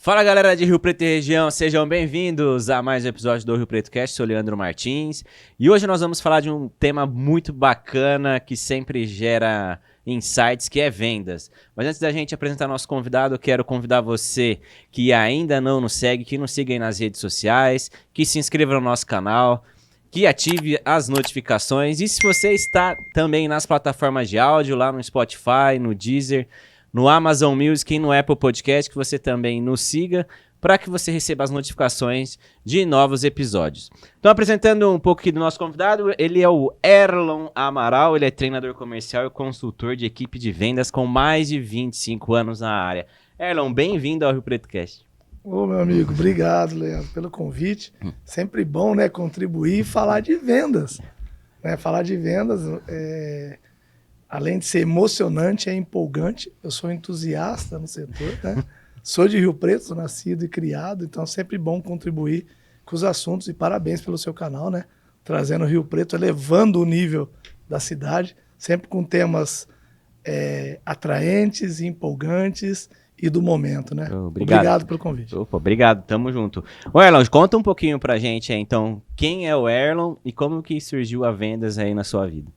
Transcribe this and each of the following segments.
Fala galera de Rio Preto e região, sejam bem-vindos a mais um episódio do Rio Preto Cast, sou Leandro Martins e hoje nós vamos falar de um tema muito bacana que sempre gera insights, que é vendas. Mas antes da gente apresentar nosso convidado, eu quero convidar você que ainda não nos segue, que nos siga aí nas redes sociais, que se inscreva no nosso canal, que ative as notificações e se você está também nas plataformas de áudio, lá no Spotify, no Deezer, no Amazon Music e no Apple Podcast, que você também nos siga para que você receba as notificações de novos episódios. Então, apresentando um pouco aqui do nosso convidado, ele é o Erlon Amaral, ele é treinador comercial e consultor de equipe de vendas com mais de 25 anos na área. Erlon, bem-vindo ao Rio Preto Cast. Ô, meu amigo, obrigado, Leandro, pelo convite. Sempre bom, né, contribuir e falar de vendas. Falar de vendas, além de ser emocionante, é empolgante. Eu sou entusiasta no setor, né? Sou de Rio Preto, sou nascido e criado, então sempre bom contribuir com os assuntos. E parabéns pelo seu canal, né? Trazendo Rio Preto, elevando o nível da cidade, sempre com temas atraentes, empolgantes e do momento, né? Obrigado pelo convite. Opa, obrigado, tamo junto. Ô Erlon, conta um pouquinho pra gente aí, então, quem é o Erlon e como que surgiu a vendas aí na sua vida?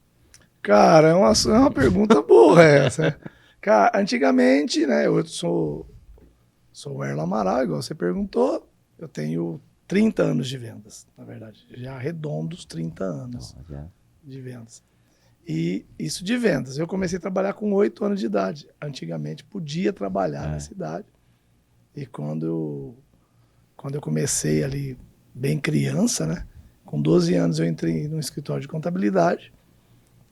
Cara, é uma pergunta boa essa. Cara, antigamente, né, eu sou o Erlon Amaral, igual você perguntou, eu tenho 30 anos de vendas, na verdade, já arredondos 30 anos de vendas. E isso de vendas, eu comecei a trabalhar com 8 anos de idade, antigamente podia trabalhar na cidade, e quando eu comecei ali, bem criança, né, com 12 anos eu entrei no escritório de contabilidade,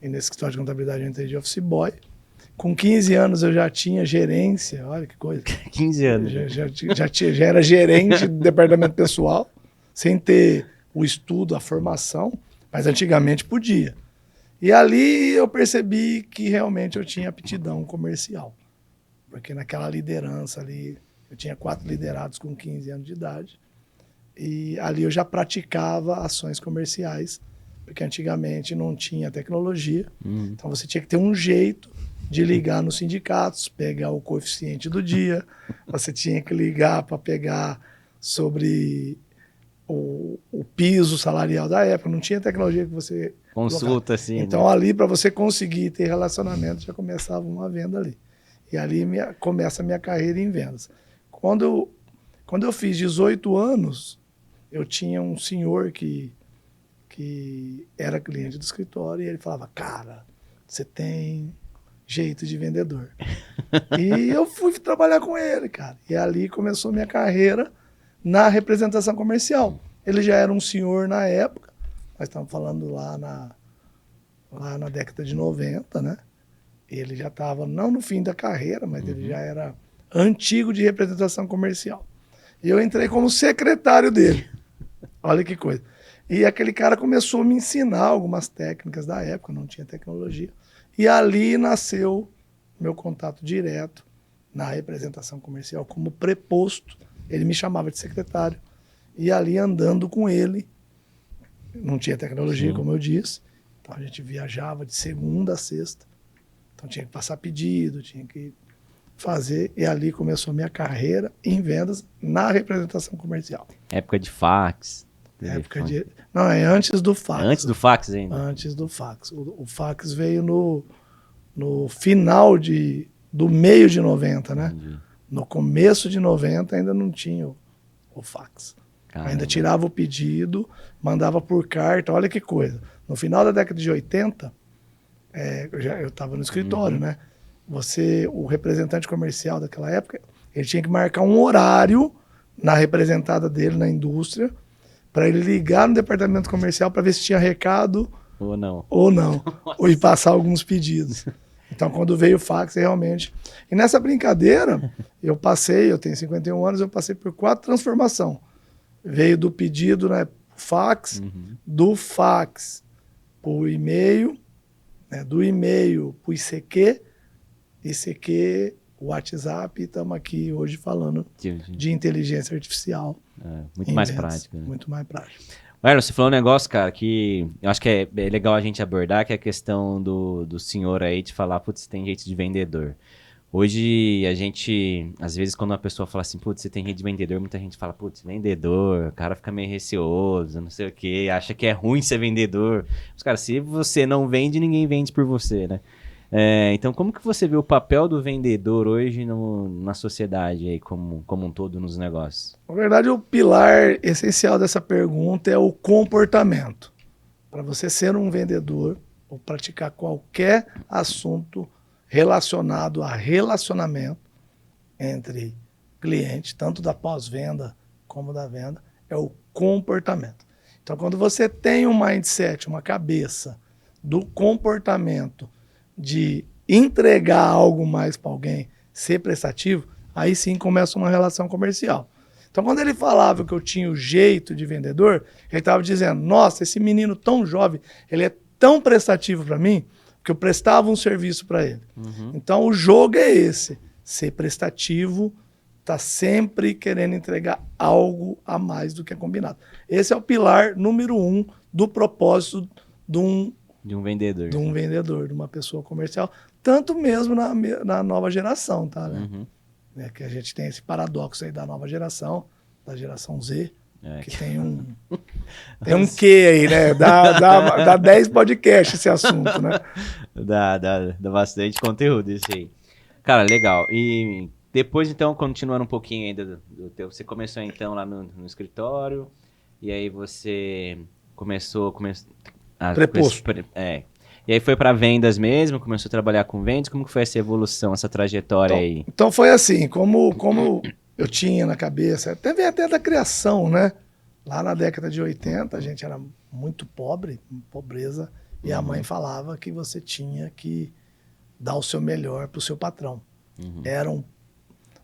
e nesse escritório de contabilidade eu entrei de office boy. Com 15 anos eu já tinha gerência, olha que coisa. 15 anos. Já era gerente do departamento pessoal, sem ter o estudo, a formação, mas antigamente podia. E ali eu percebi que realmente eu tinha aptidão comercial. Porque naquela liderança ali, eu tinha 4 liderados com 15 anos de idade, e ali eu já praticava ações comerciais, porque antigamente não tinha tecnologia, então você tinha que ter um jeito de ligar nos sindicatos, pegar o coeficiente do dia, você tinha que ligar para pegar sobre o piso salarial da época, não tinha tecnologia que você consulta assim. Então ali para você conseguir ter relacionamento já começava uma venda ali. E ali começa a minha carreira em vendas. Quando eu fiz 18 anos, eu tinha um senhor que era cliente do escritório, e ele falava, cara, você tem jeito de vendedor. E eu fui trabalhar com ele, cara. E ali começou minha carreira na representação comercial. Ele já era um senhor na época, nós estamos falando lá na década de 90, né? Ele já estava, não no fim da carreira, mas ele já era antigo de representação comercial. E eu entrei como secretário dele. Olha que coisa. E aquele cara começou a me ensinar algumas técnicas da época, não tinha tecnologia. E ali nasceu meu contato direto na representação comercial como preposto. Ele me chamava de secretário. E ali andando com ele, não tinha tecnologia, como eu disse. Então a gente viajava de segunda a sexta. Então tinha que passar pedido, tinha que fazer. E ali começou a minha carreira em vendas na representação comercial. Época de fax. Não, é antes do fax. Antes do fax ainda? Antes do fax. O fax veio no final do meio de 90, né? Entendi. No começo de 90 ainda não tinha o fax. Caramba. Ainda tirava o pedido, mandava por carta, olha que coisa. No final da década de 80, eu estava no escritório, né? O representante comercial daquela época, ele tinha que marcar um horário na representada dele na indústria, para ele ligar no departamento comercial para ver se tinha recado ou não, ou ir passar alguns pedidos. Então, quando veio o fax, realmente... E nessa brincadeira, eu tenho 51 anos, eu passei por 4 transformações. Veio do pedido, né, fax, do fax para o e-mail, né, do e-mail para o ICQ, WhatsApp, e estamos aqui hoje falando de inteligência artificial. Muito mais prático. Né? Muito mais prático. Erlon, você falou um negócio, cara, que eu acho que é legal a gente abordar, que é a questão do senhor aí de falar, putz, tem jeito de vendedor. Hoje a gente, às vezes quando uma pessoa fala assim, putz, você tem rede de vendedor, muita gente fala, putz, vendedor, o cara fica meio receoso, não sei o quê, acha que é ruim ser vendedor. Mas, cara, se você não vende, ninguém vende por você, né? Então, como que você vê o papel do vendedor hoje na sociedade, aí, como um todo nos negócios? Na verdade, o pilar essencial dessa pergunta é o comportamento. Para você ser um vendedor ou praticar qualquer assunto relacionado a relacionamento entre cliente, tanto da pós-venda como da venda, é o comportamento. Então, quando você tem um mindset, uma cabeça do comportamento de entregar algo mais para alguém, ser prestativo, aí sim começa uma relação comercial. Então, quando ele falava que eu tinha o jeito de vendedor, ele estava dizendo, nossa, esse menino tão jovem, ele é tão prestativo para mim, que eu prestava um serviço para ele. Uhum. Então, o jogo é esse, ser prestativo, tá sempre querendo entregar algo a mais do que é combinado. Esse é o pilar número 1 do propósito de um vendedor. De um vendedor, de uma pessoa comercial, tanto mesmo na nova geração, tá? Né? Uhum. Que a gente tem esse paradoxo aí da nova geração, da geração Z, que tem um quê aí, né? Dá 10 podcasts esse assunto, né? Dá bastante conteúdo isso aí. Cara, legal. E depois, então, continuando um pouquinho ainda do teu... Você começou, então, lá no escritório, e aí você começou preposto. E aí foi para vendas mesmo, começou a trabalhar com vendas. Como que foi essa evolução, essa trajetória aí? Então foi assim, como eu tinha na cabeça, até da criação, né? Lá na década de 80, a gente era muito pobre, pobreza, e a mãe falava que você tinha que dar o seu melhor para o seu patrão.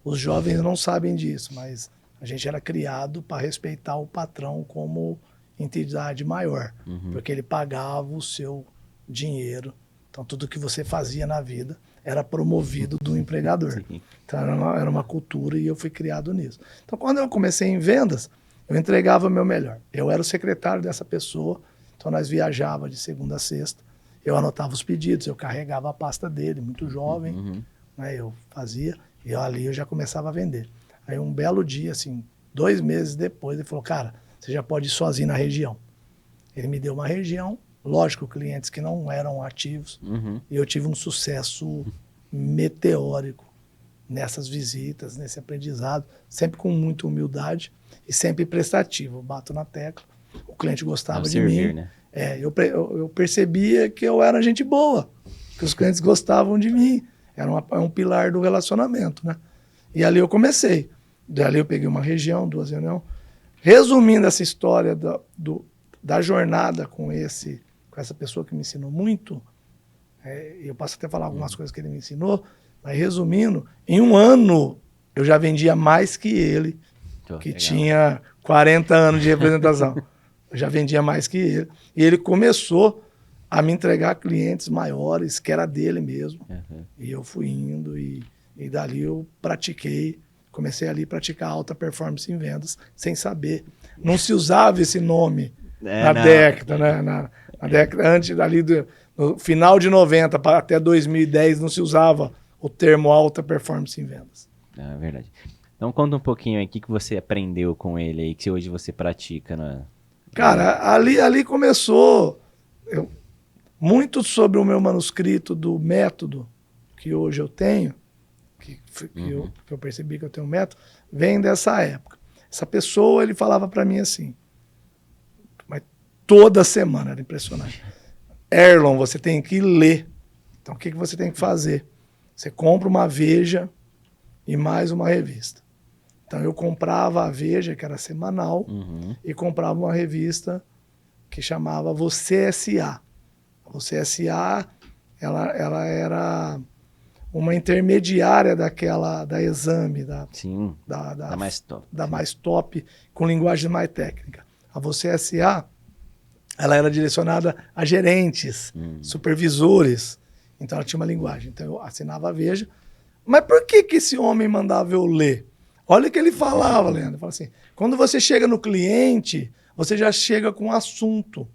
Os jovens não sabem disso, mas a gente era criado para respeitar o patrão como entidade maior, porque ele pagava o seu dinheiro. Então, tudo que você fazia na vida era promovido do empregador. Sim. Então, era uma cultura e eu fui criado nisso. Então, quando eu comecei em vendas, eu entregava o meu melhor. Eu era o secretário dessa pessoa, então nós viajava de segunda a sexta, eu anotava os pedidos, eu carregava a pasta dele, muito jovem, né, eu fazia, e ali eu já começava a vender. Aí um belo dia, assim, 2 meses depois, ele falou, cara, você já pode ir sozinho na região. Ele me deu uma região, lógico, clientes que não eram ativos, e eu tive um sucesso meteórico nessas visitas, nesse aprendizado, sempre com muita humildade e sempre prestativo. Eu bato na tecla, o cliente gostava de mim. Né? Eu percebia que eu era gente boa, que os clientes gostavam de mim. Era um pilar do relacionamento, né? E ali eu comecei. Dali eu peguei uma região, 2 reuniões. Resumindo essa história da jornada com essa pessoa que me ensinou muito, eu posso até falar algumas coisas que ele me ensinou, mas resumindo, em 1 ano eu já vendia mais que ele, que legal. Tinha 40 anos de representação. Eu já vendia mais que ele. E ele começou a me entregar clientes maiores, que era dele mesmo. E eu fui indo e dali eu comecei ali a praticar alta performance em vendas, sem saber. Não se usava esse nome década, né? Na década antes, ali no final de 90 até 2010, não se usava o termo alta performance em vendas. É verdade. Então conta um pouquinho aí, o que você aprendeu com ele aí, que hoje você pratica, né? Cara, ali começou muito sobre o meu manuscrito do método que hoje eu tenho, que eu percebi que eu tenho um método, vem dessa época. Essa pessoa, ele falava para mim assim, mas toda semana, era impressionante. Erlon, você tem que ler. Então, o que você tem que fazer? Você compra uma Veja e mais uma revista. Então, eu comprava a Veja, que era semanal, e comprava uma revista que chamava Você S.A. A Você S.A., ela era uma intermediária da Exame, da mais top, com linguagem mais técnica. A Você S.A., ela era direcionada a gerentes, supervisores. Então, ela tinha uma linguagem. Então, eu assinava a Veja. Mas por que esse homem mandava eu ler? Olha o que ele falava, Leandro. Ele falava assim, quando você chega no cliente, você já chega com um assunto.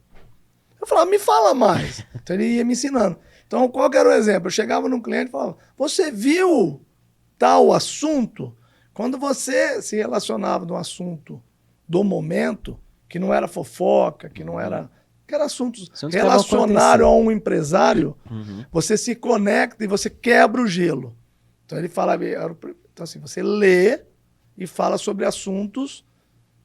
Eu falava, me fala mais. Então, ele ia me ensinando. Então, qual que era o exemplo? Eu chegava num cliente e falava, você viu tal assunto? Quando você se relacionava num assunto do momento, que não era fofoca, que não era... que eram assuntos relacionados a um empresário, você se conecta e você quebra o gelo. Então, ele falava... Então, assim, você lê e fala sobre assuntos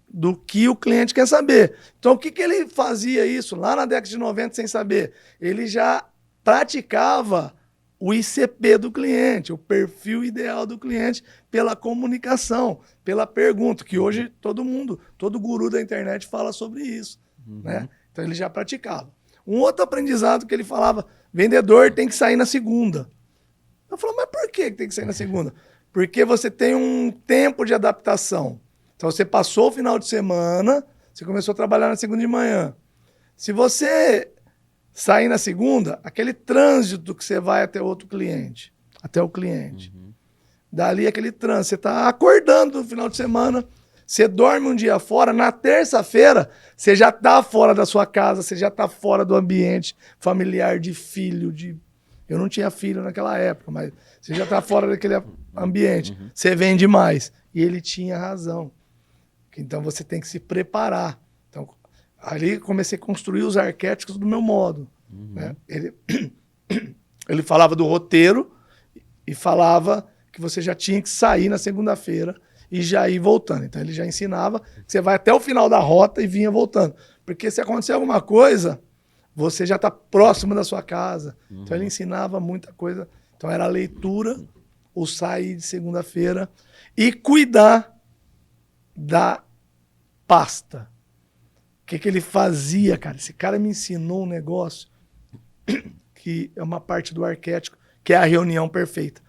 do que o cliente quer saber. Então, o que ele fazia isso lá na década de 90 sem saber? Ele já praticava o ICP do cliente, o perfil ideal do cliente, pela comunicação, pela pergunta, que hoje todo mundo, todo guru da internet fala sobre isso. Né? Então, ele já praticava. Um outro aprendizado que ele falava, vendedor tem que sair na segunda. Eu falava, mas por que tem que sair na segunda? Porque você tem um tempo de adaptação. Então, você passou o final de semana, você começou a trabalhar na segunda de manhã. Se você sair na segunda, aquele trânsito que você vai até outro cliente, até o cliente, dali aquele trânsito, você está acordando no final de semana, você dorme um dia fora, na terça-feira, você já está fora da sua casa, você já está fora do ambiente familiar de filho, de... Eu não tinha filho naquela época, mas você já está fora daquele ambiente. Você vende mais. E ele tinha razão. Então, você tem que se preparar. Então, ali comecei a construir os arquétipos do meu modo. Né? Ele falava do roteiro e falava que você já tinha que sair na segunda-feira e já ir voltando. Então, ele já ensinava que você vai até o final da rota e vinha voltando. Porque se acontecer alguma coisa, você já está próximo da sua casa. Então, ele ensinava muita coisa. Então, era a leitura, o sair de segunda-feira e cuidar da pasta. O que ele fazia, cara? Esse cara me ensinou um negócio que é uma parte do arquétipo, que é a reunião perfeita.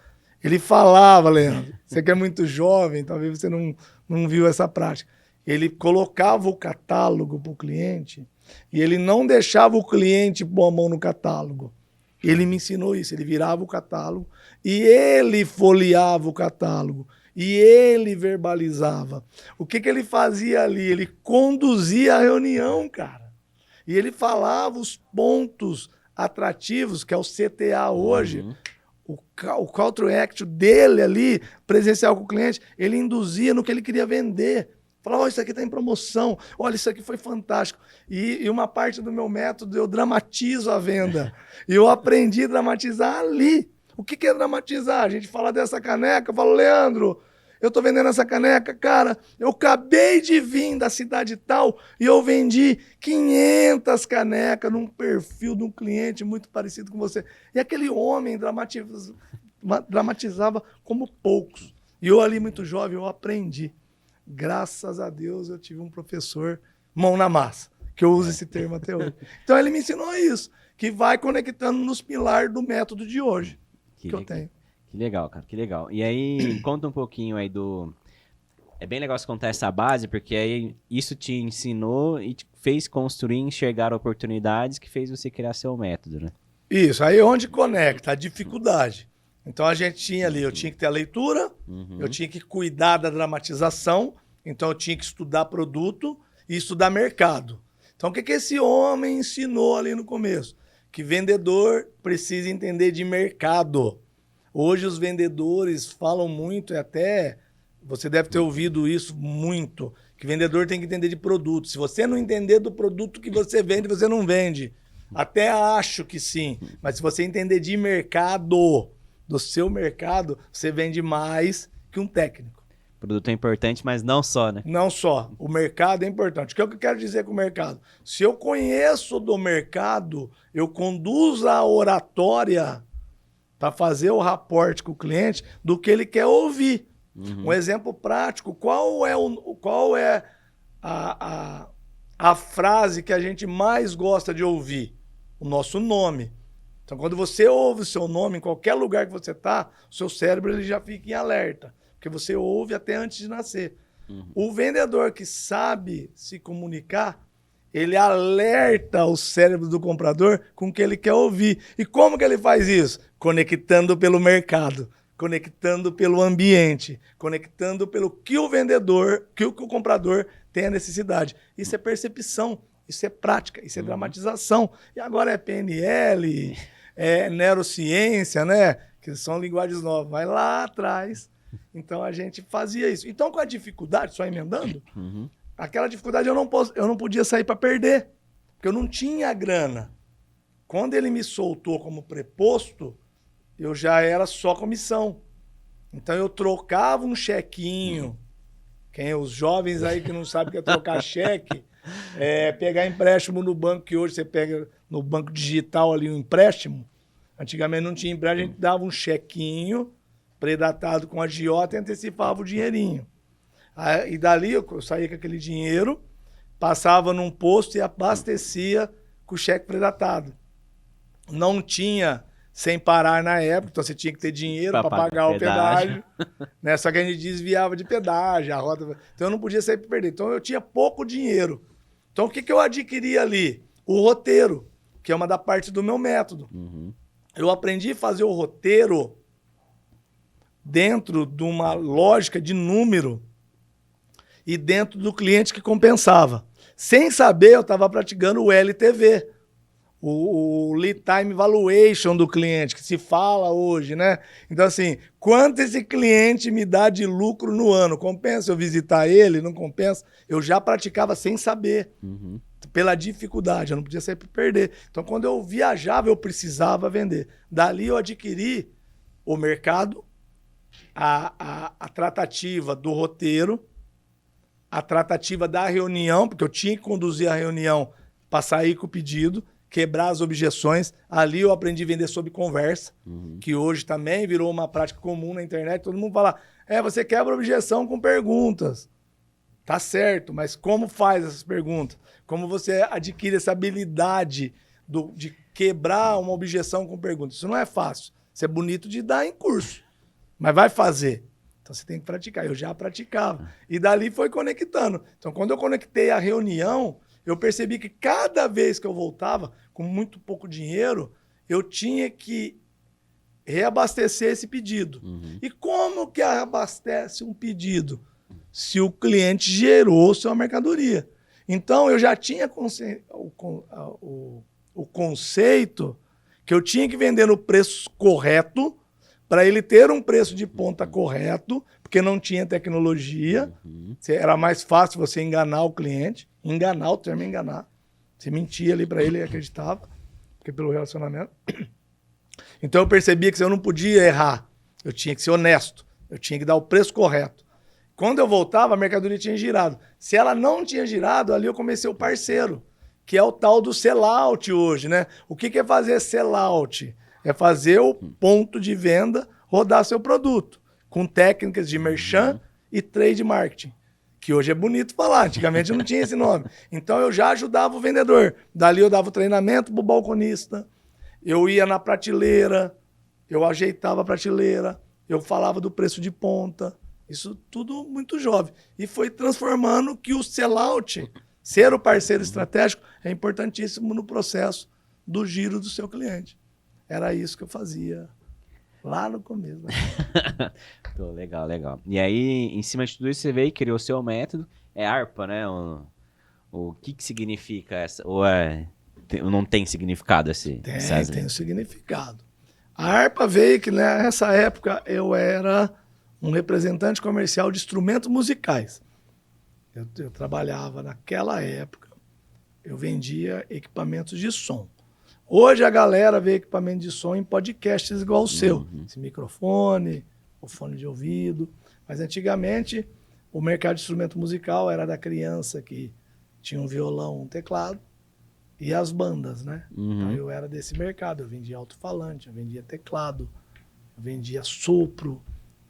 Ele falava, Leandro, você que é muito jovem, talvez você não viu essa prática. Ele colocava o catálogo para o cliente e ele não deixava o cliente pôr a mão no catálogo. Ele me ensinou isso. Ele virava o catálogo e ele folheava o catálogo. E ele verbalizava. O que ele fazia ali? Ele conduzia a reunião, cara. E ele falava os pontos atrativos, que é o CTA hoje, o call to action dele ali, presencial com o cliente, ele induzia no que ele queria vender. Falava, isso aqui está em promoção, olha, isso aqui foi fantástico. E uma parte do meu método, eu dramatizo a venda. E eu aprendi a dramatizar ali. O que é dramatizar? A gente fala dessa caneca, eu falo, Leandro, eu tô vendendo essa caneca, cara, eu acabei de vir da cidade tal e eu vendi 500 canecas num perfil de um cliente muito parecido com você. E aquele homem dramatizava como poucos. E eu ali muito jovem, eu aprendi. Graças a Deus eu tive um professor mão na massa, que eu uso esse termo até hoje. Então ele me ensinou isso, que vai conectando nos pilares do método de hoje que eu tenho. Que legal, cara, que legal. E aí, conta um pouquinho aí do... É bem legal você contar essa base, porque aí isso te ensinou e te fez construir, enxergar oportunidades que fez você criar seu método, né? Isso, aí onde conecta a dificuldade. Então a gente tinha ali, eu tinha que ter a leitura, eu tinha que cuidar da dramatização, então eu tinha que estudar produto e estudar mercado. Então o que esse homem ensinou ali no começo? Que vendedor precisa entender de mercado. Hoje os vendedores falam muito, e até você deve ter ouvido isso muito, que vendedor tem que entender de produto. Se você não entender do produto que você vende, você não vende. Até acho que sim, mas se você entender de mercado, do seu mercado, você vende mais que um técnico. O produto é importante, mas não só, né? Não só. O mercado é importante. O que eu quero dizer com o mercado? Se eu conheço do mercado, eu conduzo a oratória para fazer o raporte com o cliente do que ele quer ouvir. Um exemplo prático, qual é a frase que a gente mais gosta de ouvir? O nosso nome. Então, quando você ouve o seu nome em qualquer lugar que você está, o seu cérebro ele já fica em alerta, porque você ouve até antes de nascer. O vendedor que sabe se comunicar, ele alerta o cérebro do comprador com o que ele quer ouvir. E como que ele faz isso? Conectando pelo mercado, conectando pelo ambiente, conectando pelo que o vendedor, que o comprador tem a necessidade. Isso é percepção, isso é prática, isso é dramatização. E agora é PNL, neurociência, né? Que são linguagens novas. Vai lá atrás. Então a gente fazia isso. Então com a dificuldade, só emendando, aquela dificuldade eu não podia sair para perder, porque eu não tinha grana. Quando ele me soltou como preposto, eu já era só comissão. Então eu trocava um chequinho. Os jovens aí que não sabem o que é trocar cheque, pegar empréstimo no banco, que hoje você pega no banco digital ali um empréstimo. Antigamente não tinha empréstimo, a gente dava um chequinho predatado com agiota e antecipava o dinheirinho. E dali eu saía com aquele dinheiro, passava num posto e abastecia com o cheque predatado. Não tinha sem parar na época, então você tinha que ter dinheiro para pagar o pedágio. Né? Só que a gente desviava de pedágio, a roda. Então eu não podia sair para perder. Então eu tinha pouco dinheiro. Então o que eu adquiri ali? O roteiro, que é uma da parte do meu método. Eu aprendi a fazer o roteiro dentro de uma lógica de número e dentro do cliente que compensava. Sem saber, eu estava praticando o LTV. O Lead Time Valuation do cliente, que se fala hoje, né? Então, assim, quanto esse cliente me dá de lucro no ano? Compensa eu visitar ele? Não compensa? Eu já praticava sem saber, pela dificuldade, eu não podia sair para perder. Então, quando eu viajava, eu precisava vender. Dali eu adquiri o mercado, a tratativa do roteiro, a tratativa da reunião, porque eu tinha que conduzir a reunião para sair com o pedido, quebrar as objeções. Ali eu aprendi a vender sob conversa, que hoje também virou uma prática comum na internet. Todo mundo fala, você quebra objeção com perguntas. Tá certo, mas como faz essas perguntas? Como você adquire essa habilidade de quebrar uma objeção com perguntas? Isso não é fácil. Isso é bonito de dar em curso, mas vai fazer. Então você tem que praticar. Eu já praticava. E dali foi conectando. Então quando eu conectei a reunião, eu percebi que cada vez que eu voltava com muito pouco dinheiro, eu tinha que reabastecer esse pedido. E como que abastece um pedido? Se o cliente gerou sua mercadoria. Então, eu já tinha o conceito que eu tinha que vender no preço correto para ele ter um preço de ponta correto, porque não tinha tecnologia. Era mais fácil você enganar o cliente. Enganar, o termo é enganar. Você mentia ali para ele e acreditava, porque pelo relacionamento. Então eu percebia que eu não podia errar. Eu tinha que ser honesto. Eu tinha que dar o preço correto. Quando eu voltava, a mercadoria tinha girado. Se ela não tinha girado, ali eu comecei o parceiro, que é o tal do sellout hoje, né? O que é fazer sellout? É fazer o ponto de venda rodar seu produto, com técnicas de merchan e trade marketing. Que hoje é bonito falar, antigamente não tinha esse nome. Então eu já ajudava o vendedor. Dali eu dava o treinamento pro balconista, eu ia na prateleira, eu ajeitava a prateleira, eu falava do preço de ponta. Isso tudo muito jovem. E foi transformando que o sellout, ser o parceiro estratégico, é importantíssimo no processo do giro do seu cliente. Era isso que eu fazia lá no começo. Pô, legal, legal. E aí, em cima de tudo isso, você veio e criou o seu método. É ARPA, né? O que significa essa? Ou não tem significado esse? Tem um significado. A ARPA veio que nessa época eu era um representante comercial de instrumentos musicais. Eu trabalhava naquela época, eu vendia equipamentos de som. Hoje a galera vê equipamento de som em podcasts igual o seu. Esse microfone, o fone de ouvido. Mas antigamente o mercado de instrumento musical era da criança que tinha um violão, um teclado, e as bandas, né? Então eu era desse mercado. Eu vendia alto-falante, eu vendia teclado, eu vendia sopro.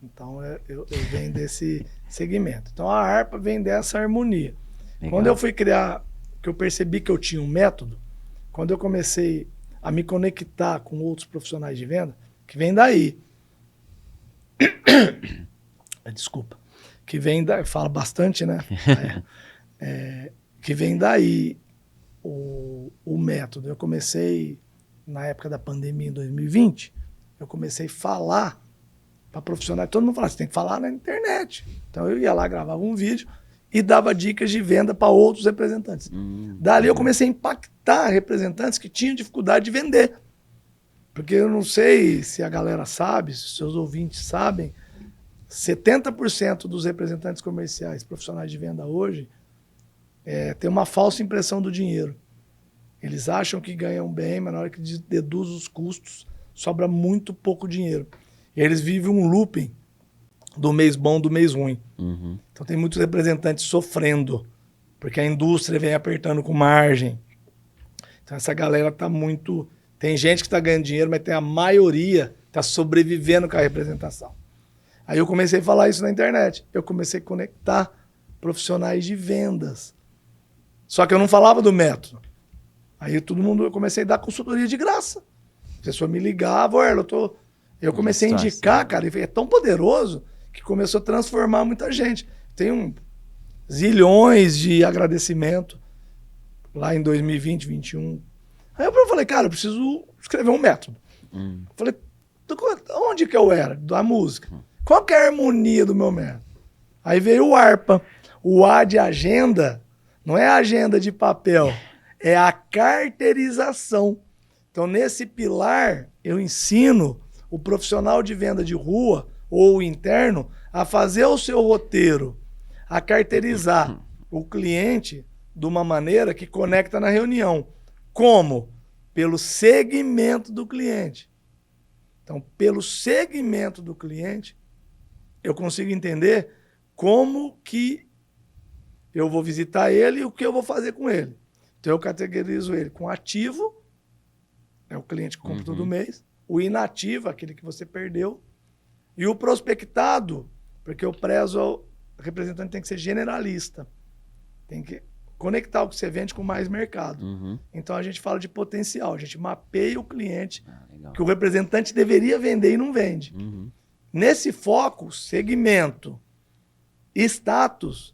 Então eu venho desse segmento. Então a harpa vem dessa harmonia. Legal. Quando eu fui criar, que eu percebi que eu tinha um método, quando eu comecei a me conectar com outros profissionais de venda, que vem daí. Desculpa. Que vem daí, fala bastante, né? Que vem daí o método. Eu comecei, na época da pandemia, em 2020, eu comecei a falar para profissionais. Todo mundo falava, você tem que falar na internet. Então eu ia lá, gravava um vídeo e dava dicas de venda para outros representantes. Dali eu comecei a impactar representantes que tinham dificuldade de vender. Porque eu não sei se a galera sabe, se os seus ouvintes sabem, 70% dos representantes comerciais profissionais de venda hoje tem uma falsa impressão do dinheiro. Eles acham que ganham bem, mas na hora que deduz os custos, sobra muito pouco dinheiro. E eles vivem um looping do mês bom, do mês ruim. Uhum. Então tem muitos representantes sofrendo, porque a indústria vem apertando com margem. Então essa galera tá muito... Tem gente que está ganhando dinheiro, mas tem a maioria está sobrevivendo com a representação. Aí eu comecei a falar isso na internet. Eu comecei a conectar profissionais de vendas. Só que eu não falava do método. Aí eu comecei a dar consultoria de graça. A pessoa me ligava, eu comecei a indicar, cara, e é tão poderoso que começou a transformar muita gente. Tem zilhões de agradecimento lá em 2020, 2021. Aí eu falei, cara, eu preciso escrever um método. Falei, onde que eu era? Da música. Qual que é a harmonia do meu método? Aí veio o ARPA. O A de agenda não é a agenda de papel, é a carteirização. Então, nesse pilar, eu ensino o profissional de venda de rua ou o interno a fazer o seu roteiro, a carteirizar o cliente de uma maneira que conecta na reunião. Como? Pelo segmento do cliente. Então, pelo segmento do cliente, eu consigo entender como que eu vou visitar ele e o que eu vou fazer com ele. Então, eu categorizo ele com ativo, é o cliente que compra todo mês, o inativo, aquele que você perdeu, e o prospectado, porque eu prezo, o representante tem que ser generalista, tem que conectar o que você vende com mais mercado. Então, a gente fala de potencial, a gente mapeia o cliente que o representante deveria vender e não vende. Nesse foco, segmento, status,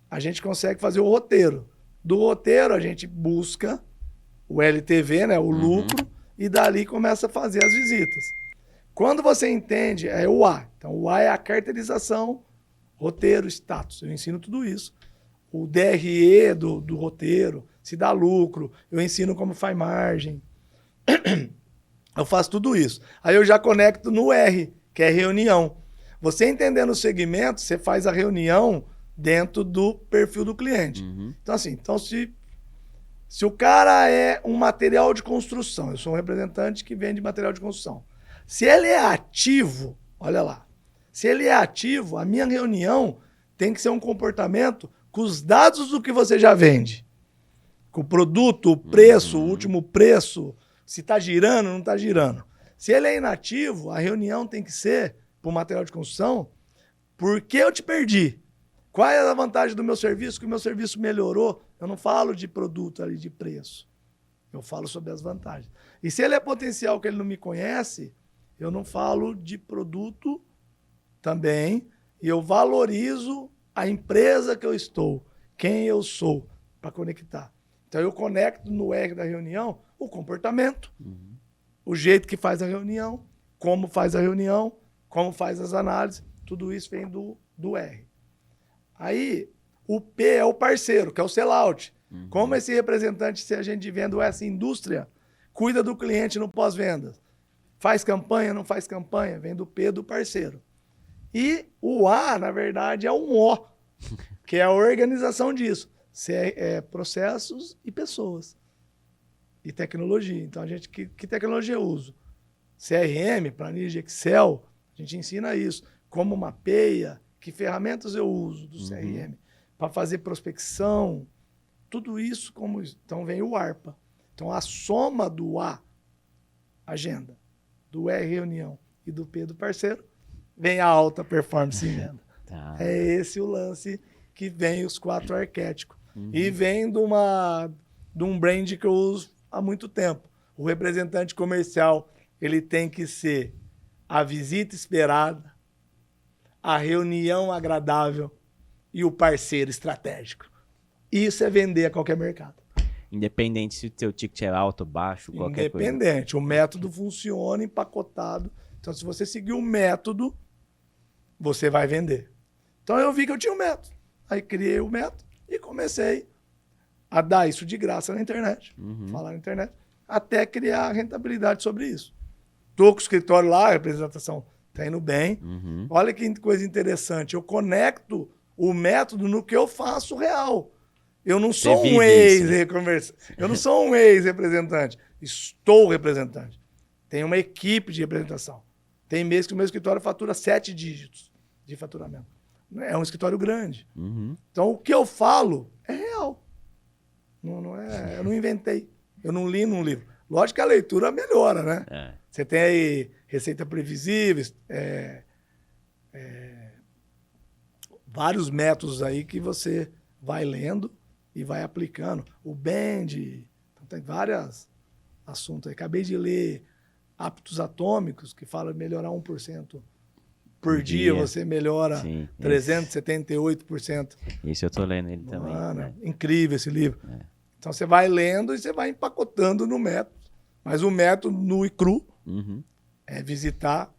a gente consegue fazer o roteiro. Do roteiro, a gente busca o LTV, né, o lucro, e dali começa a fazer as visitas. Quando você entende, é o A. Então, o A é a carteirização, roteiro, status. Eu ensino tudo isso. O DRE do roteiro, se dá lucro, eu ensino como faz margem. Eu faço tudo isso. Aí eu já conecto no R, que é reunião. Você entendendo o segmento, você faz a reunião dentro do perfil do cliente. Então, assim, se o cara é um material de construção, eu sou um representante que vende material de construção. Se ele é ativo, olha lá, se ele é ativo, a minha reunião tem que ser um comportamento com os dados do que você já vende. Com o produto, o preço, o último preço, se está girando ou não está girando. Se ele é inativo, a reunião tem que ser, para o material de construção, por que eu te perdi? Qual é a vantagem do meu serviço? Que o meu serviço melhorou. Eu não falo de produto ali, de preço. Eu falo sobre as vantagens. E se ele é potencial que ele não me conhece, eu não falo de produto também. E eu valorizo a empresa que eu estou, quem eu sou, para conectar. Então eu conecto no R da reunião o comportamento, o jeito que faz a reunião, como faz a reunião, como faz as análises. Tudo isso vem do R. Aí, o P é o parceiro, que é o sellout. Como esse representante, se a gente de venda ou essa indústria, cuida do cliente no pós-vendas. Faz campanha, não faz campanha, vem do P do parceiro. E o A, na verdade, é um O, que é a organização disso. Processos e pessoas. E tecnologia. Então, que tecnologia eu uso? CRM, planilha de Excel, a gente ensina isso. Como mapeia, que ferramentas eu uso do CRM para fazer prospecção, tudo isso como isso. Então vem o ARPA. Então a soma do A, agenda, do R, reunião, e do P, do parceiro, vem a alta performance em venda. Tá. É esse o lance que vem os 4 arquétipos. E vem de um brand que eu uso há muito tempo. O representante comercial, ele tem que ser a visita esperada, a reunião agradável e o parceiro estratégico. Isso é vender a qualquer mercado. Independente se o teu ticket é alto, baixo, qualquer coisa. Independente. O método funciona empacotado. Então, se você seguir o método, você vai vender. Então, eu vi que eu tinha um método. Aí, criei o método e comecei a dar isso de graça na internet. Falar na internet. Até criar rentabilidade sobre isso. Tô com o escritório lá, a representação tá indo bem. Uhum. Olha que coisa interessante. Eu conecto o método no que eu faço real. Eu não sou um eu não sou um ex-representante. Estou representante. Tem uma equipe de representação. Tem mês que o meu escritório fatura 7 dígitos de faturamento. É um escritório grande. Uhum. Então, o que eu falo é real. Eu não inventei. Eu não li num livro. Lógico que a leitura melhora, né? É. Você tem aí receita previsível, vários métodos aí que você vai lendo e vai aplicando. O Bend, então tem vários assuntos aí. Acabei de ler Hábitos Atômicos, que fala melhorar 1% por dia, você melhora 378%. Isso eu tô lendo ele também. Mano, né? incrível esse livro. Então você vai lendo e você vai empacotando no método. Mas o método nu e cru é visitar,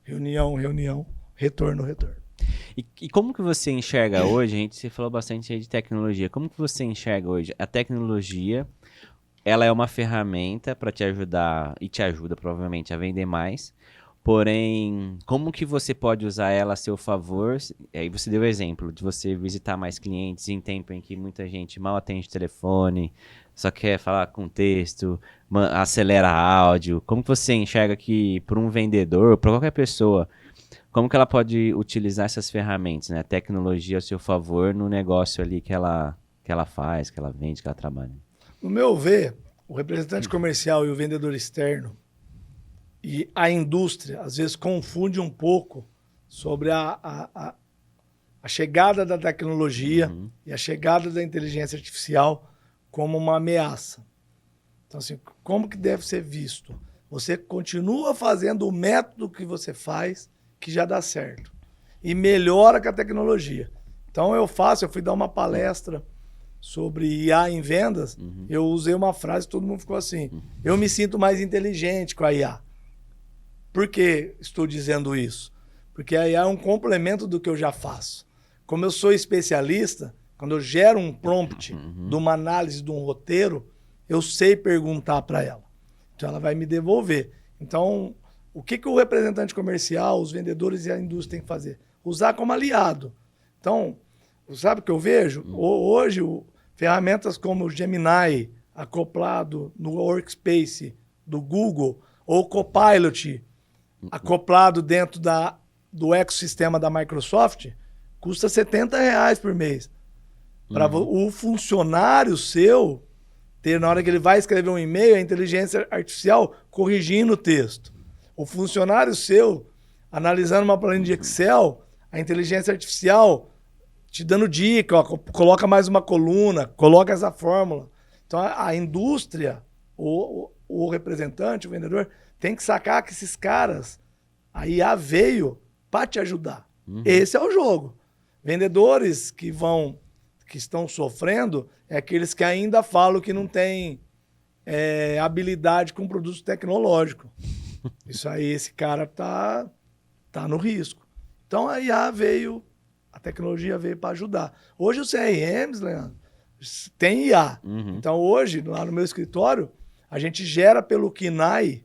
reunião, retorno. E como que você enxerga hoje, você falou bastante aí de tecnologia, como que você enxerga hoje a tecnologia? Ela é uma ferramenta para te ajudar, e te ajuda provavelmente a vender mais, porém, como que você pode usar ela a seu favor? Aí você deu o exemplo de você visitar mais clientes em tempo em que muita gente mal atende o telefone, só quer falar com texto, acelera áudio. Como que você enxerga que para um vendedor, para qualquer pessoa, como que ela pode utilizar essas ferramentas, né? A tecnologia a seu favor no negócio ali que ela faz, que ela vende, que ela trabalha? No meu ver, o representante comercial e o vendedor externo e a indústria, às vezes, confunde um pouco sobre a chegada da tecnologia e a chegada da inteligência artificial como uma ameaça. Então, assim, como que deve ser visto? Você continua fazendo o método que você faz, que já dá certo, e melhora com a tecnologia. Então, eu fui dar uma palestra sobre IA em vendas, eu usei uma frase, todo mundo ficou assim, eu me sinto mais inteligente com a IA. Por que estou dizendo isso? Porque a IA é um complemento do que eu já faço. Como eu sou especialista, quando eu gero um prompt de uma análise de um roteiro, eu sei perguntar para ela. Então ela vai me devolver. Então, o que o representante comercial, os vendedores e a indústria têm que fazer? Usar como aliado. Então, sabe o que eu vejo? Hoje, ferramentas como o Gemini, acoplado no Workspace do Google, ou o Copilot, acoplado dentro do ecossistema da Microsoft, custa R$70 por mês. Para o funcionário seu ter, na hora que ele vai escrever um e-mail, a inteligência artificial corrigindo o texto. O funcionário seu, analisando uma planilha de Excel, a inteligência artificial te dando dica, ó, coloca mais uma coluna, coloca essa fórmula. Então a indústria, o representante, o vendedor, tem que sacar que esses caras, a IA veio para te ajudar. Esse é o jogo. Vendedores que estão sofrendo é aqueles que ainda falam que não tem habilidade com produto tecnológico. Isso aí, esse cara tá no risco. Então a IA veio, a tecnologia veio para ajudar. Hoje os CRMs, Leandro, tem IA. Então hoje, lá no meu escritório, a gente gera pelo KINAI.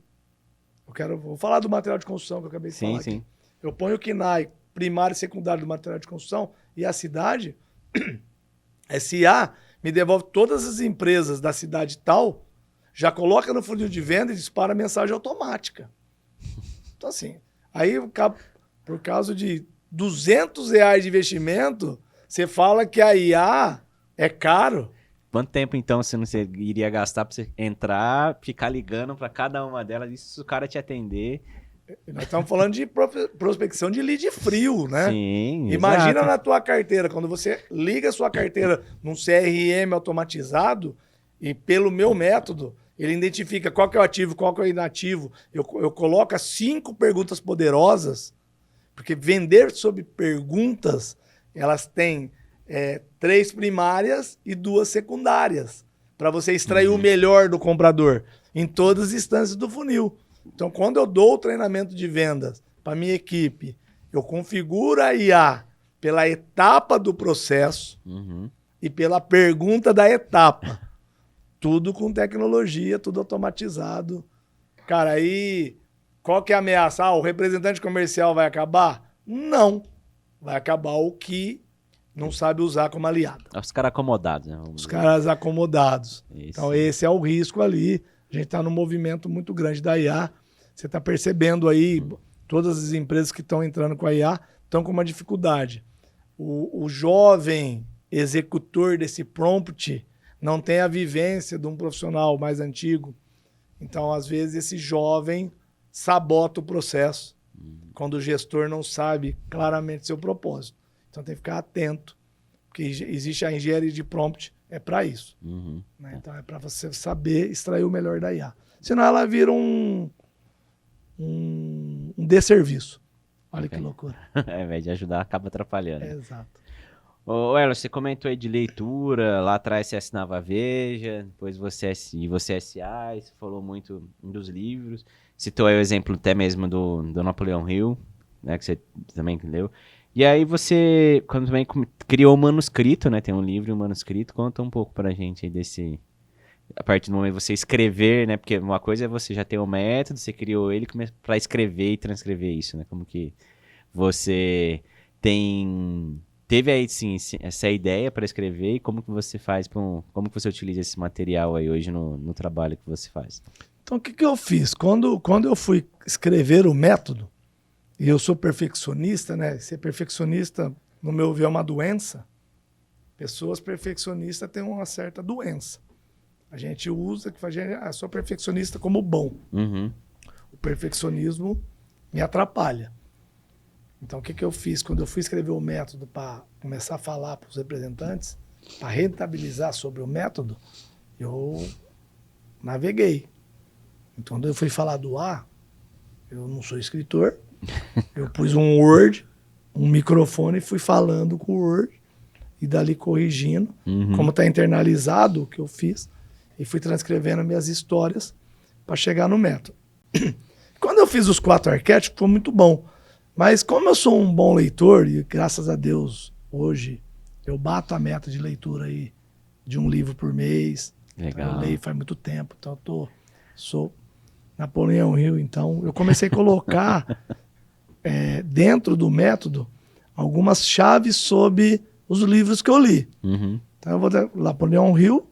Vou falar do material de construção que eu acabei de falar aqui. Eu ponho o KINAI, primário e secundário do material de construção, e a cidade, esse IA me devolve todas as empresas da cidade tal, já coloca no funil de venda e dispara mensagem automática. Então assim, aí por causa de R$200 de investimento, você fala que a IA é caro. Quanto tempo, então, você iria gastar para você entrar, ficar ligando para cada uma delas, e se o cara te atender? Nós estamos falando de prospecção de lead frio, né? Sim, imagina exato. na tua carteira, quando você liga a sua carteira num CRM automatizado, e pelo meu método, ele identifica qual que é o ativo, qual que é o inativo. Eu coloco as 5 perguntas poderosas, porque vender sob perguntas, elas têm 3 primárias e 2 secundárias, para você extrair o melhor do comprador em todas as instâncias do funil. Então, quando eu dou o treinamento de vendas para minha equipe, eu configuro a IA pela etapa do processo e pela pergunta da etapa. Tudo com tecnologia, tudo automatizado. Cara, aí qual que é a ameaça? O representante comercial vai acabar? Não. Vai acabar o que não sabe usar como aliado. Os caras acomodados, né? Os caras acomodados. Isso. Então esse é o risco ali. A gente está num movimento muito grande da IA. Você está percebendo aí, todas as empresas que estão entrando com a IA estão com uma dificuldade. O jovem executor desse prompt não tem a vivência de um profissional mais antigo. Então, às vezes, esse jovem sabota o processo quando o gestor não sabe claramente seu propósito. Então, tem que ficar atento, porque existe a engenharia de prompt, é para isso. Né? Então, é para você saber extrair o melhor da IA. Senão, ela vira um desserviço. Olha que loucura. Ao invés de ajudar, acaba atrapalhando. Exato. Ô, Erlon, você comentou aí de leitura, lá atrás você assinava a Veja, depois você é SA, você falou muito dos livros, citou aí o exemplo até mesmo do Napoleão Hill, né, que você também leu. E aí você, quando também criou um manuscrito, né, tem um livro e um manuscrito, conta um pouco pra gente aí desse... A partir do momento de você escrever, né, porque uma coisa é você já ter um método, você criou ele pra escrever e transcrever isso, né, como que você teve aí sim essa ideia para escrever e como que você faz, como que você utiliza esse material aí hoje no trabalho que você faz? Então, o que eu fiz? Quando eu fui escrever o método, e eu sou perfeccionista, né? Ser perfeccionista, no meu ver, é uma doença. Pessoas perfeccionistas têm uma certa doença. A gente usa, sou perfeccionista como bom. O perfeccionismo me atrapalha. Então, o que eu fiz? Quando eu fui escrever o método para começar a falar para os representantes, para rentabilizar sobre o método, eu naveguei. Então, quando eu fui falar do A, eu não sou escritor, eu pus um Word, um microfone e fui falando com o Word, e dali corrigindo. Como está internalizado o que eu fiz, e fui transcrevendo minhas histórias para chegar no método. Quando eu fiz os 4 arquétipos, foi muito bom. Mas como eu sou um bom leitor, e graças a Deus, hoje, eu bato a meta de leitura aí de um livro por mês. Legal. Eu leio faz muito tempo, então sou Napoleão Hill. Então, eu comecei a colocar dentro do método algumas chaves sobre os livros que eu li. Então, Napoleão Hill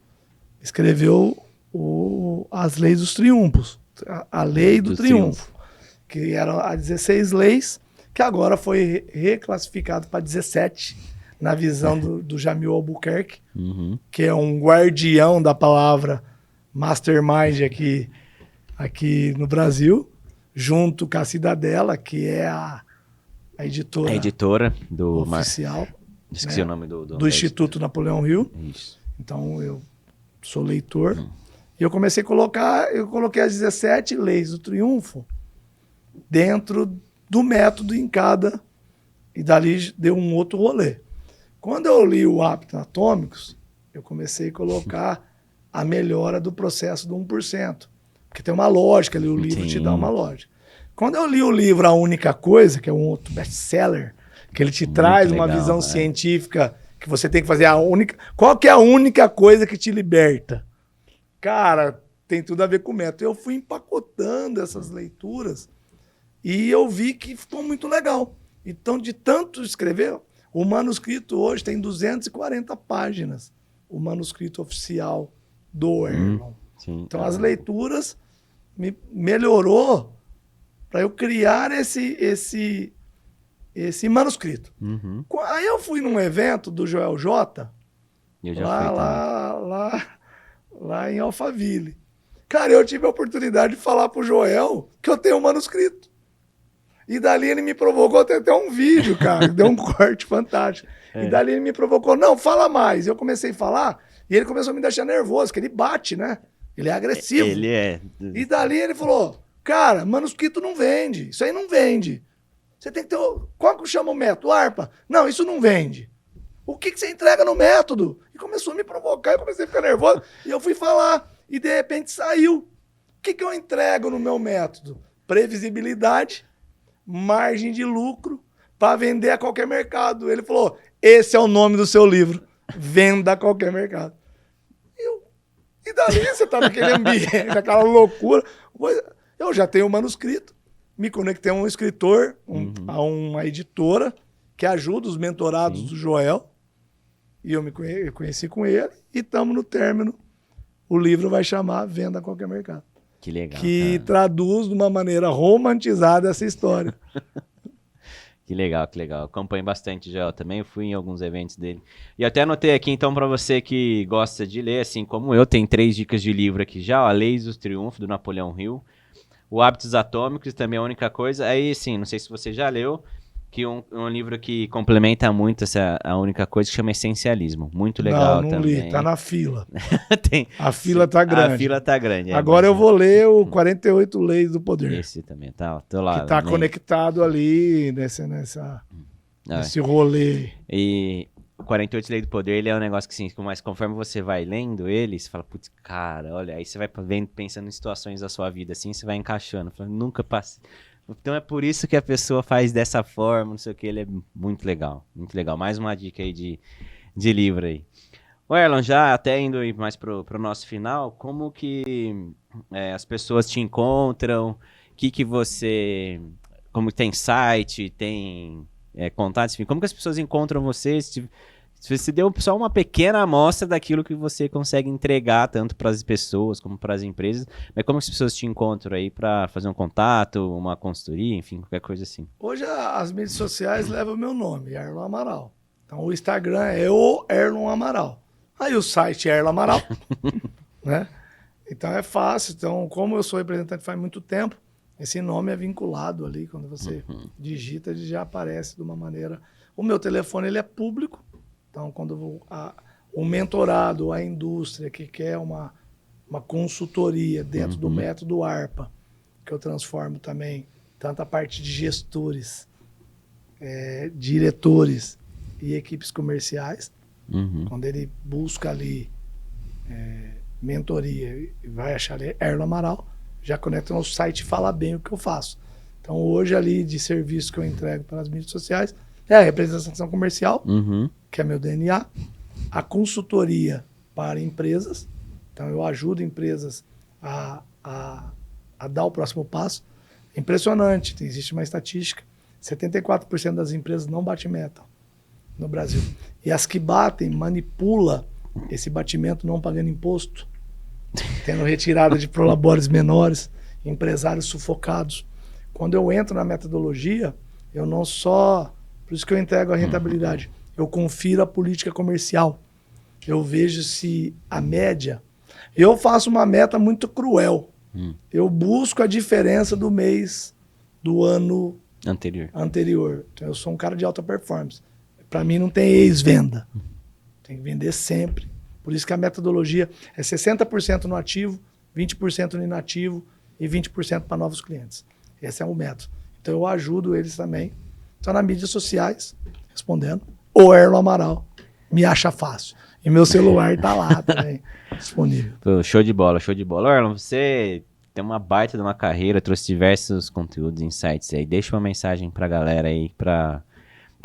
escreveu As Leis dos Triunfos, a Lei do Triunfo, que eram as 16 leis, que agora foi reclassificado para 17, na visão do Jamil Albuquerque, que é um guardião da palavra mastermind aqui no Brasil, junto com a Cidadela, que é a editora, do oficial, esqueci o nome do Instituto Napoleão Hill. Isso. Então, eu sou leitor. E eu comecei a coloquei as 17 leis do triunfo dentro do método em cada, e dali deu um outro rolê. Quando eu li o Hábitos Atômicos, eu comecei a colocar a melhora do processo do 1%, porque tem uma lógica ali, o livro te dá uma lógica. Quando eu li o livro A Única Coisa, que é um outro best-seller, que ele te traz uma visão científica, que você tem que fazer qual que é a única coisa que te liberta? Cara, tem tudo a ver com o método. Eu fui empacotando essas leituras e eu vi que ficou muito legal. Então, de tanto escrever, o manuscrito hoje tem 240 páginas. O manuscrito oficial do Erlon. Então, as leituras me melhorou para eu criar esse manuscrito. Aí eu fui num evento do Joel J, lá em Alphaville. Cara, eu tive a oportunidade de falar pro Joel que eu tenho um manuscrito. E dali ele me provocou, tem até um vídeo, cara, deu um corte fantástico. E dali ele me provocou, não, fala mais. Eu comecei a falar e ele começou a me deixar nervoso, porque ele bate, né? Ele é agressivo. Ele é. E dali ele falou, cara, manuscrito não vende, isso aí não vende. Você tem que ter... Qual que chama o método? Harpa? Não, isso não vende. O que você entrega no método? E começou a me provocar, eu comecei a ficar nervoso. E eu fui falar. E de repente saiu. O que eu entrego no meu método? Previsibilidade, margem de lucro, para vender a qualquer mercado. Ele falou, esse é o nome do seu livro. Venda a qualquer mercado. E dali você tá naquele ambiente, naquela loucura. Eu já tenho o manuscrito, me conectei a um escritor, a uma editora, que ajuda os mentorados do Joel, e eu conheci com ele, e estamos no término. O livro vai chamar Venda a Qualquer Mercado. Que legal. Que traduz de uma maneira romantizada essa história. Que legal, que legal. Acompanho bastante já também, eu fui em alguns eventos dele. E até anotei aqui, então, para você que gosta de ler, assim como eu, tem 3 dicas de livro aqui já, ó, Leis do Triunfo, do Napoleão Hill, o Hábitos Atômicos, também é a única coisa. Aí, sim, não sei se você já leu, que um livro que complementa muito a única coisa, que chama Essencialismo. Muito legal também. Não li, tá na fila. Tem, a fila tá grande. A fila tá grande. Agora eu vou ler o 48 Leis do Poder. Esse também, tá, tô lá. Que tá conectado ali nesse rolê. E o 48 Leis do Poder, ele é um negócio que, assim, mas conforme você vai lendo ele, você fala, putz, cara, olha, aí você vai pensando em situações da sua vida, assim, você vai encaixando. Fala, nunca passei. Então é por isso que a pessoa faz dessa forma, não sei o que, ele é muito legal, muito legal. Mais uma dica aí de livro aí. O Erlon, já até indo mais pro nosso final, como que as pessoas te encontram, que você, como tem site, tem contatos, enfim, como que as pessoas encontram você? Se você deu só uma pequena amostra daquilo que você consegue entregar, tanto para as pessoas como para as empresas, mas como as pessoas te encontram aí para fazer um contato, uma consultoria, enfim, qualquer coisa assim? Hoje as mídias sociais levam o meu nome, Erlon Amaral. Então o Instagram é o Erlon Amaral. Aí o site é Erlon Amaral, né? Então é fácil. Então, como eu sou representante faz muito tempo, esse nome é vinculado ali. Quando você digita, ele já aparece de uma maneira... O meu telefone ele é público. Então, quando o mentorado, a indústria que quer uma consultoria dentro do método ARPA, que eu transformo também tanto a parte de gestores, diretores e equipes comerciais, quando ele busca ali mentoria e vai achar ali Erlon Amaral, já conecta no site e fala bem o que eu faço. Então, hoje ali de serviço que eu entrego para as mídias sociais é a representação comercial, que é meu DNA, a consultoria para empresas. Então, eu ajudo empresas a dar o próximo passo. É impressionante, existe uma estatística, 74% das empresas não batem meta no Brasil. E as que batem, manipula esse batimento não pagando imposto, tendo retirada de prolabores menores, empresários sufocados. Quando eu entro na metodologia, eu não só... Por isso que eu entrego a rentabilidade. Eu confiro a política comercial. Eu vejo se a média... Eu faço uma meta muito cruel. Eu busco a diferença do mês do ano anterior. Então, eu sou um cara de alta performance. Para mim não tem ex-venda. Tem que vender sempre. Por isso que a metodologia é 60% no ativo, 20% no inativo e 20% para novos clientes. Esse é o método. Então eu ajudo eles também. Então nas mídias sociais, respondendo, o Erlon Amaral me acha fácil. E meu celular está lá também, disponível. Pô, show de bola, show de bola. Erlon, você tem uma baita de uma carreira, trouxe diversos conteúdos, insights aí. Deixa uma mensagem para a galera aí, para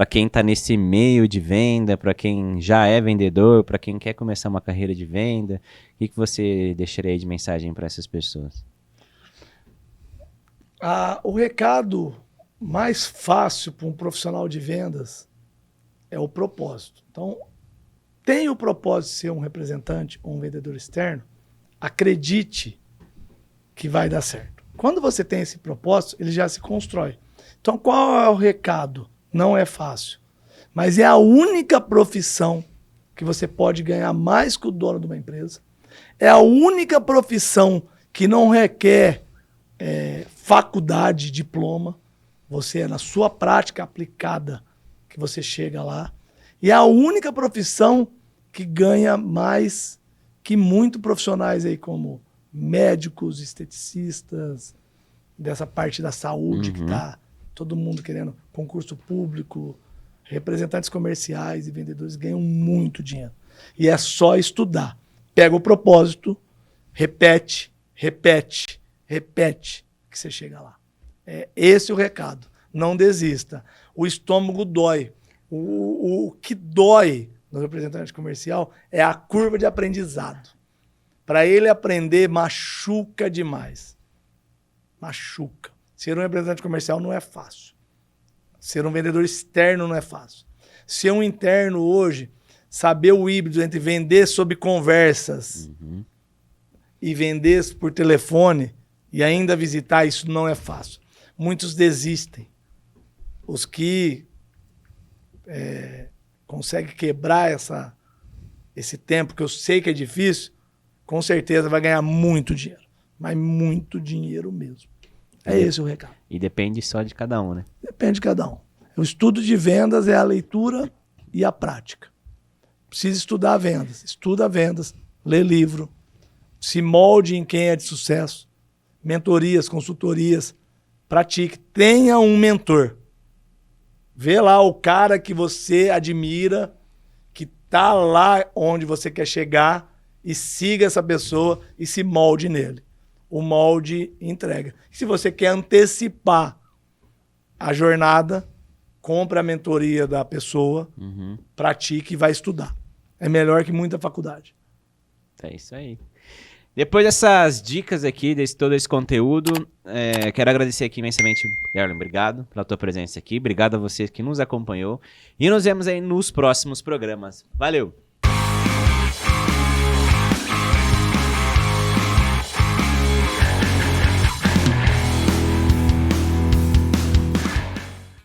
quem está nesse meio de venda, para quem já é vendedor, para quem quer começar uma carreira de venda. O que você deixaria aí de mensagem para essas pessoas? O recado mais fácil para um profissional de vendas é o propósito. Então, tem o propósito de ser um representante ou um vendedor externo, acredite que vai dar certo. Quando você tem esse propósito, ele já se constrói. Então, qual é o recado? Não é fácil, mas é a única profissão que você pode ganhar mais que o dono de uma empresa. É a única profissão que não requer faculdade, diploma. Você é na sua prática aplicada que você chega lá. E é a única profissão que ganha mais que muitos profissionais aí, como médicos, esteticistas, dessa parte da saúde que está todo mundo querendo concurso público, representantes comerciais e vendedores ganham muito dinheiro. E é só estudar. Pega o propósito, repete, repete, repete, que você chega lá. É esse o recado. Não desista. O estômago dói. O que dói no representante comercial é a curva de aprendizado. Para ele aprender, machuca demais. Machuca. Ser um representante comercial não é fácil. Ser um vendedor externo não é fácil. Ser um interno hoje, saber o híbrido entre vender sob conversas e vender por telefone e ainda visitar, isso não é fácil. Muitos desistem. Os que conseguem quebrar esse tempo, que eu sei que é difícil, com certeza vai ganhar muito dinheiro. Mas muito dinheiro mesmo. É esse o recado. E depende só de cada um, né? Depende de cada um. O estudo de vendas é a leitura e a prática. Precisa estudar vendas. Estuda vendas, lê livro, se molde em quem é de sucesso, mentorias, consultorias, pratique. Tenha um mentor. Vê lá o cara que você admira, que tá lá onde você quer chegar, e siga essa pessoa e se molde nele. O molde entrega. Se você quer antecipar a jornada, compre a mentoria da pessoa, pratique e vai estudar. É melhor que muita faculdade. É isso aí. Depois dessas dicas aqui, todo esse conteúdo, quero agradecer aqui imensamente, Erlen, obrigado pela tua presença aqui, obrigado a você que nos acompanhou e nos vemos aí nos próximos programas. Valeu!